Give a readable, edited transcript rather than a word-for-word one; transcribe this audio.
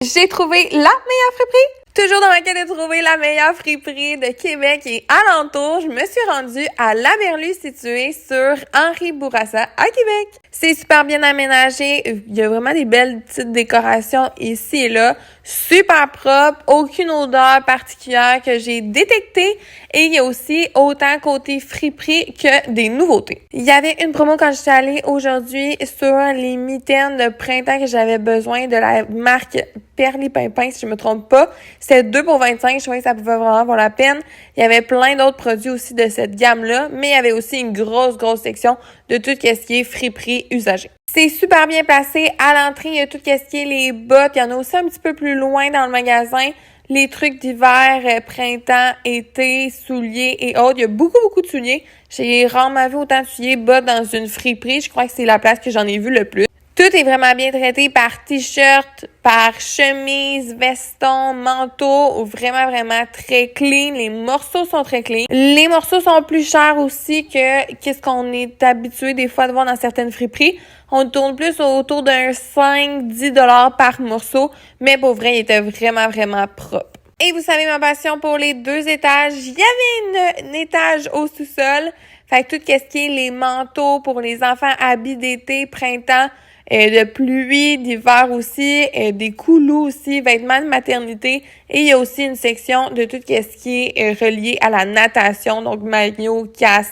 J'ai trouvé la meilleure friperie! Toujours dans ma quête de trouver la meilleure friperie de Québec et alentour, je me suis rendue à La Berlue située sur Henri Bourassa à Québec. C'est super bien aménagé, il y a vraiment des belles petites décorations ici et là, super propre, aucune odeur particulière que j'ai détectée et il y a aussi autant côté friperie que des nouveautés. Il y avait une promo quand j'étais allée aujourd'hui sur les mitaines de printemps que j'avais besoin de la marque Perlipimpin, si je me trompe pas. C'était 2 pour 25, je trouvais que ça pouvait vraiment valoir la peine. Il y avait plein d'autres produits aussi de cette gamme-là, mais il y avait aussi une grosse section de tout ce qui est friperie usagée. C'est super bien placé. À l'entrée, il y a tout ce qui est les bottes. Il y en a aussi un petit peu plus loin dans le magasin. Les trucs d'hiver, printemps, été, souliers et autres. Il y a beaucoup de souliers. J'ai rarement vu autant de souliers, bottes dans une friperie. Je crois que c'est la place que j'en ai vu le plus. Tout est vraiment bien traité par t-shirt, par chemise, veston, manteau, vraiment très clean. Les morceaux sont très clean. Les morceaux sont plus chers aussi que qu'est-ce qu'on est habitué des fois de voir dans certaines friperies. On tourne plus autour d'un 5-10 $ par morceau, mais pour vrai, il était vraiment propre. Et vous savez ma passion pour les 2 étages, il y avait un étage au sous-sol. Fait que tout ce qui est les manteaux pour les enfants, habits d'été, printemps, de pluie, d'hiver aussi, des coulous aussi, vêtements de maternité. Et il y a aussi une section de tout ce qui est relié à la natation, donc maillot, casque,